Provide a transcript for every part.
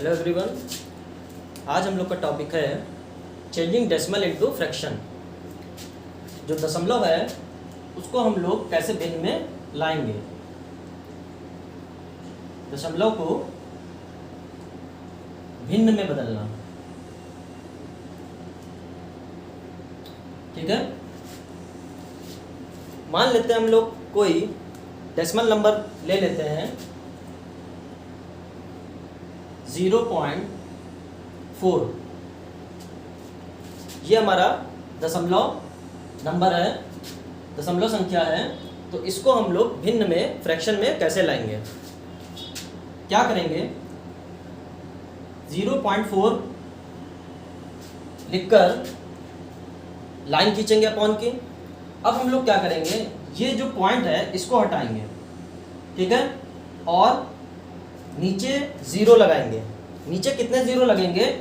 Hello everyone, आज हम लोग का टॉपिक है चेंजिंग डेसिमल इनटू फ्रैक्शन। जो दशमलव है उसको हम लोग कैसे भिन्न में लाएंगे। दशमलव को भिन्न में बदलना। ठीक है, मान लेते हैं हम लोग कोई डेसिमल नंबर ले लेते हैं 0.4। ये हमारा दशमलव नंबर है, दशमलव संख्या है। तो इसको हम लोग भिन्न में फ्रैक्शन में कैसे लाएंगे। क्या करेंगे, 0.4 लिखकर लाइन खींचेंगे अपॉन की। अब हम लोग क्या करेंगे, ये जो पॉइंट है इसको हटाएंगे, ठीक है, और नीचे जीरो लगाएंगे। नीचे कितने जीरो लगेंगे,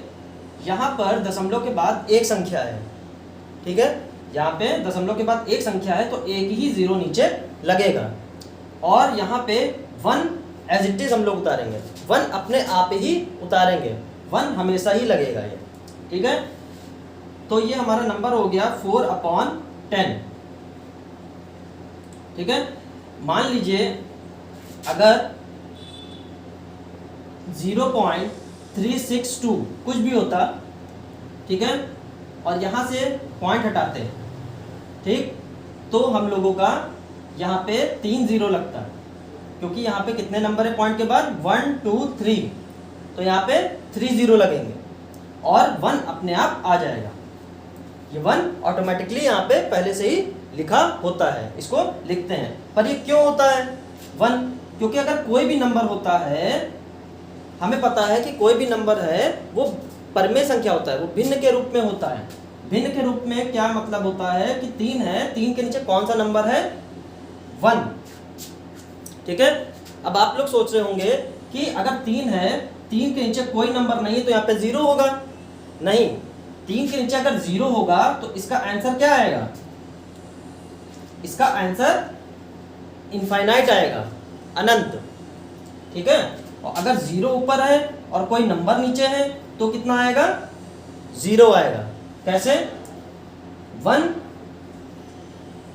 यहाँ पर दशमलव के बाद एक संख्या है, ठीक है, यहाँ पे दशमलव के बाद एक संख्या है तो एक ही जीरो नीचे लगेगा। और यहाँ पे 1 एज इट इज हम लोग उतारेंगे, 1 अपने आप ही उतारेंगे, 1 हमेशा ही लगेगा ये, ठीक है। तो ये हमारा नंबर हो गया 4/10, ठीक है। मान लीजिए अगर 0.362 कुछ भी होता, ठीक है, और यहाँ से पॉइंट हटाते, ठीक, तो हम लोगों का यहाँ पे 3 जीरो लगता, क्योंकि यहाँ पे कितने नंबर है पॉइंट के बाद 1 2 3, तो यहाँ पे 3 जीरो लगेंगे और 1 अपने आप आ जाएगा। ये 1 ऑटोमेटिकली यहाँ पे पहले से ही लिखा होता है, इसको लिखते हैं। पर ये क्यों होता है 1? क्योंकि अगर कोई भी नंबर होता है, हमें पता है कि कोई भी नंबर है वो परमेय संख्या होता है, वो भिन्न के रूप में होता है। भिन्न के रूप में क्या मतलब होता है कि 3 है, 3 के नीचे कौन सा नंबर है, 1, ठीक है। अब आप लोग सोच रहे होंगे कि अगर 3 है, 3 के नीचे कोई नंबर नहीं है तो यहाँ पे 0 होगा। नहीं, 3 के नीचे अगर 0 होगा तो इसका आंसर क्या आएगा, इसका आंसर इनफाइनाइट आएगा, अनंत, ठीक है। और अगर 0 ऊपर है और कोई नंबर नीचे है तो कितना आएगा, 0 आएगा। कैसे, 1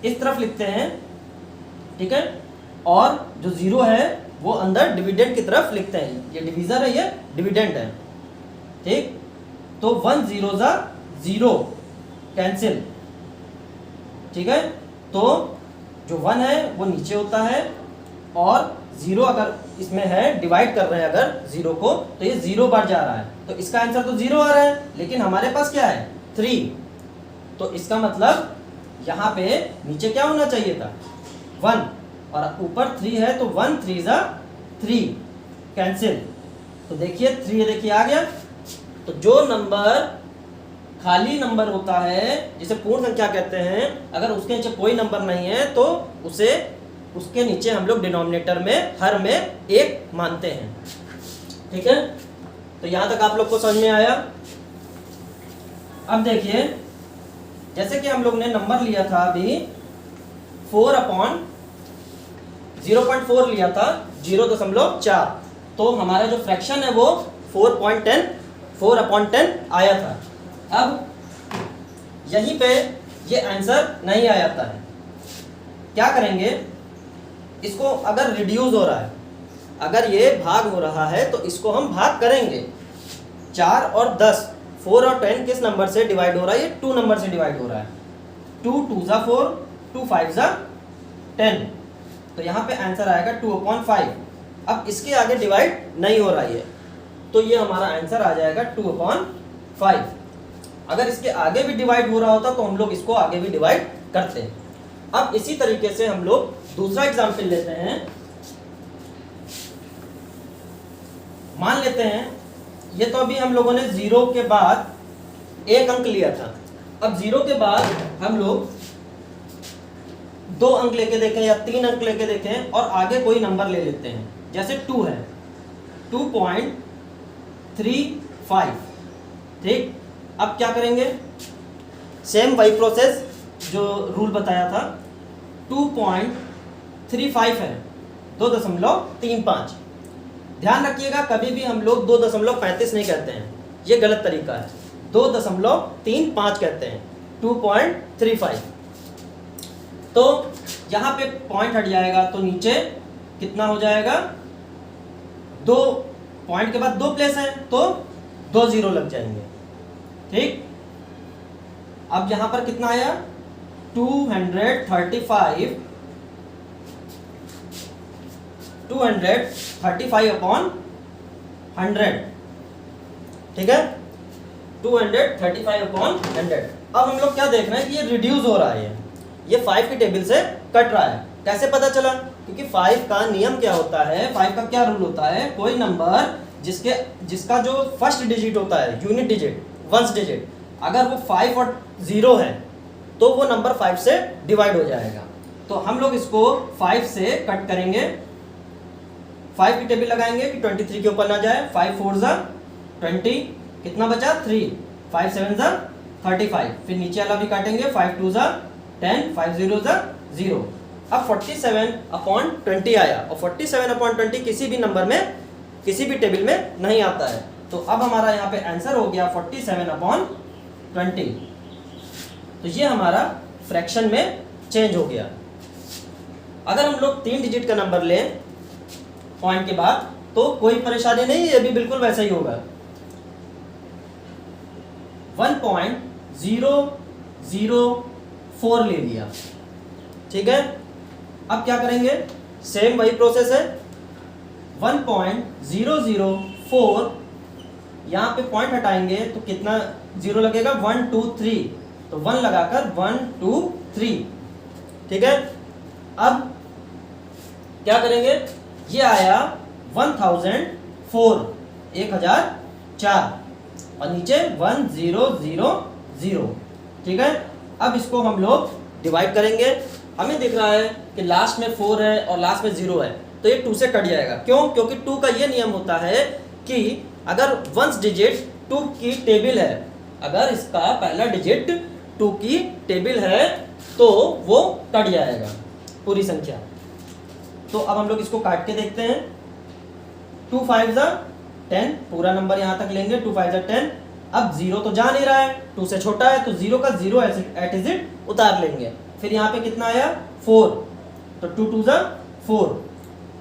इस तरफ लिखते हैं, ठीक है, और जो 0 है वो अंदर डिविडेंड की तरफ लिखते हैं। ये डिवीजर है, ये डिविडेंड है, ठीक। तो 1 0 ज़ा 0 कैंसिल, ठीक है। तो जो 1 है वो नीचे होता है और 0 अगर इसमें है, डिवाइड कर रहे हैं अगर 0 को, तो ये 0 बार जा रहा है, तो इसका आंसर तो 0 आ रहा है, लेकिन हमारे पास क्या है 3। तो इसका मतलब यहाँ पे नीचे क्या होना चाहिए था 1 और ऊपर 3 है, तो 1 3 ज़ा 3 कैंसिल। तो देखिए 3 देखिए आ गया। तो जो नंबर खाली नंबर होता है, जिसे पूर्ण संख्या कहते हैं, अगर उसके नीचे कोई नंबर नहीं है तो उसे उसके नीचे हम लोग डिनोमिनेटर में हर में 1 मानते हैं, ठीक है। तो यहां तक आप लोग को समझ में आया। अब देखिए, जैसे कि हम लोग ने नंबर लिया था अभी 4/0.4 लिया था, 0.4, तो हमारा जो फ्रैक्शन है वो 4/10 आया था। अब यहीं पे ये आंसर नहीं आ जाता है, क्या करेंगे, इसको अगर रिड्यूस हो रहा है, अगर ये भाग हो रहा है तो इसको हम भाग करेंगे। 4 और 10, 4 और 10 किस नंबर से डिवाइड हो रहा है, ये 2 नंबर से डिवाइड हो रहा है। 2 2 ज़ा 4, 2 5 ज़ा 10, तो यहाँ पे आंसर आएगा 2/5। अब इसके आगे डिवाइड नहीं हो रहा है, तो ये हमारा आंसर आ जाएगा 2/5। अगर इसके आगे भी डिवाइड हो रहा होता तो हम लोग इसको आगे भी डिवाइड करते हैं। अब इसी तरीके से हम लोग दूसरा एग्जाम्पल लेते हैं। मान लेते हैं, ये तो अभी हम लोगों ने 0 के बाद 1 अंक लिया था। अब 0 के बाद हम लोग 2 अंक लेके देखें या 3 अंक लेके देखें और आगे कोई नंबर ले लेते हैं, जैसे 2 है, 2.35, ठीक। अब क्या करेंगे, सेम वही प्रोसेस जो रूल बताया था। 2.35 है, 2.35, ध्यान रखिएगा, कभी भी हम लोग 2.35 नहीं कहते हैं, ये गलत तरीका है। 2.35 कहते हैं, 2.35। तो यहाँ पे पॉइंट हट जाएगा तो नीचे कितना हो जाएगा, 2 पॉइंट के बाद 2 प्लेस हैं तो 2 जीरो लग जाएंगे। ठीक, अब यहां पर कितना आया, 235 अपॉन 100। ठीक है, 235 अपॉन 100। अब हम लोग क्या देख रहे हैं कि ये रिड्यूस हो रहा है, ये 5 की टेबल से कट रहा है। कैसे पता चला, क्योंकि 5 का नियम क्या होता है, 5 का क्या रूल होता है, कोई नंबर जिसका जो फर्स्ट डिजिट होता है, यूनिट डिजिट, वंस डिजिट, अगर वो 5 और 0 है तो वो नंबर 5 से डिवाइड हो जाएगा। तो हम लोग इसको 5 से कट करेंगे, 5 की टेबल लगाएंगे कि 23 के ऊपर ना जाए। 5 4 जा 20, कितना बचा 3, 5 7 जा 35, फिर नीचे वाला भी काटेंगे, 5 2 जा 10, 5 0 जा 0। अब 47 अपॉन 20 आया, और 47 अपॉन 20 किसी भी नंबर में, किसी भी टेबल में नहीं आता है। तो अब हमारा यहाँ पे आंसर हो गया 47 अपॉन 20। तो ये हमारा फ्रैक्शन में चेंज हो गया। अगर हम लोग 3 डिजिट का नंबर लें पॉइंट के बाद तो कोई परेशानी नहीं, ये भी बिल्कुल वैसा ही होगा। 1.004 ले लिया, ठीक है। अब क्या करेंगे, सेम वही प्रोसेस है। 1.004, यहाँ पे पॉइंट हटाएंगे तो कितना जीरो लगेगा, 1 2 3, तो 1 लगाकर 1 2 3, ठीक है। अब क्या करेंगे, ये आया 1004, 1004, और नीचे 1000, ठीक है। अब इसको हम लोग डिवाइड करेंगे। हमें दिख रहा है कि लास्ट में 4 है और लास्ट में 0 है, तो ये 2 से कट जाएगा। क्यों? क्योंकि 2 का ये नियम होता है कि अगर वंस डिजिट 2 की टेबल है, अगर इसका पहला डिजिट 2 की टेबल है तो वो कट जाएगा पूरी संख्या। तो अब हम लोग इसको काट के देखते हैं। 2 5 जा 10, पूरा नंबर यहाँ तक लेंगे, 2 5 जा 10। अब 0 तो जा नहीं रहा है, 2 से छोटा है, तो 0 का 0 एट इज इट उतार लेंगे। फिर यहाँ पे कितना आया 4, तो 2 2 जा 4,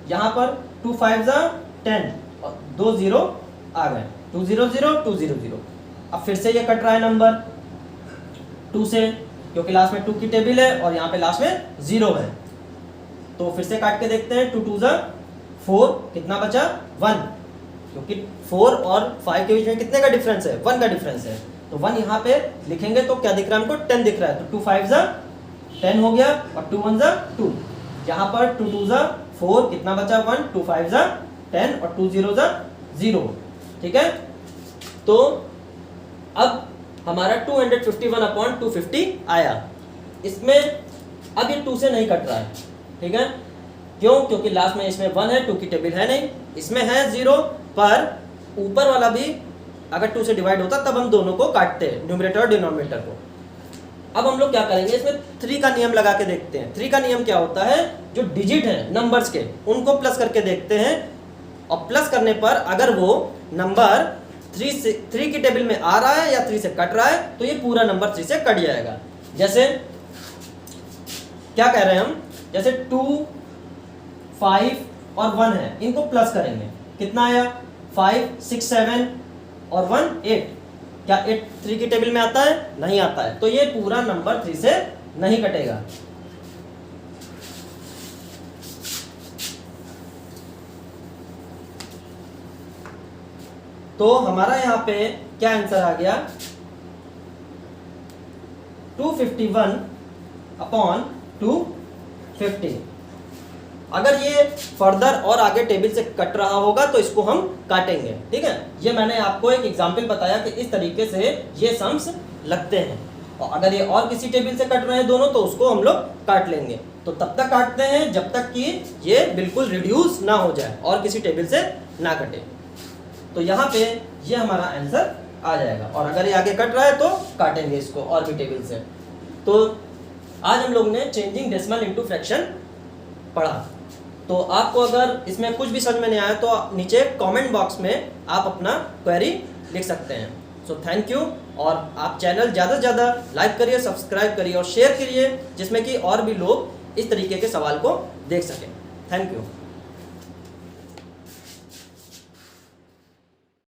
यहाँ पर 2 5 जा 10, और 2 0 आ गए, 2 0 0 2 0 0। अब फिर से ये कट रहा है नंबर 2 से, क्योंकि लास्ट में 2 की टेबल है और यहाँ पे लास्ट में 0 है। तो फिर से काट के देखते हैं, 2 2 जा 4, कितना बचा 1, क्योंकि 4 और 5 के बीच में कितने का डिफरेंस है, 1 का डिफरेंस है। तो 1 यहाँ पे लिखेंगे तो क्या दिख रहा है हमको, 10 दिख रहा है। तो 2 5 जा 10 हो गया, और 2 1 जा 2, यहाँ पर 2 2 जा 4, कितना बचा 1, 2 5 जा 10, और 2 0 जा 0, ठीक है। तो अब हमारा 251 अपॉन 250 आया। इसमें अब ये 2 से नहीं कट रहा है, ठीक है। क्यों? क्योंकि लास्ट में इसमें 1 है, 2 की टेबल है नहीं, इसमें है 0, पर ऊपर वाला भी अगर 2 से डिवाइड होता तब हम दोनों को काटते हैं, न्यूमरेटर और डिनोमिनेटर को। अब हम लोग क्या करेंगे, इसमें 3 का नियम लगा के देखते हैं। 3 का नियम क्या होता है, जो डिजिट है नंबर्स के उनको प्लस करके देखते हैं, और प्लस करने पर अगर वो नंबर 3 की टेबल में आ रहा है या 3 से कट रहा है तो ये पूरा नंबर 3 से कट जाएगा। जैसे क्या कह रहे हैं हम, जैसे 2 5 और 1 है, इनको प्लस करेंगे, कितना आया 5 6 7 और 1 8। क्या 8 3 की टेबल में आता है? नहीं आता है, तो ये पूरा नंबर 3 से नहीं कटेगा। तो हमारा यहाँ पे क्या आंसर आ गया, 251 अपॉन 250। अगर ये फर्दर और आगे टेबल से कट रहा होगा तो इसको हम काटेंगे, ठीक है। ये मैंने आपको एक एग्जांपल बताया कि इस तरीके से ये सम्स लगते हैं, और अगर ये और किसी टेबल से कट रहे हैं दोनों तो उसको हम लोग काट लेंगे। तो तब तक काटते हैं जब तक कि ये बिल्कुल रिड्यूस ना हो जाए और किसी टेबल से ना कटे। तो यहाँ पे ये हमारा आंसर आ जाएगा, और अगर ये आगे कट रहा है तो काटेंगे इसको और भी टेबल से। तो आज हम लोग ने चेंजिंग डेसिमल इनटू फ्रैक्शन पढ़ा। तो आपको अगर इसमें कुछ भी समझ में नहीं आया तो नीचे कमेंट बॉक्स में आप अपना क्वेरी लिख सकते हैं। So thank you. और आप चैनल ज़्यादा से ज़्यादा लाइक करिए, सब्सक्राइब करिए और शेयर करिए, जिसमें कि और भी लोग इस तरीके के सवाल को देख सकें। Thank you.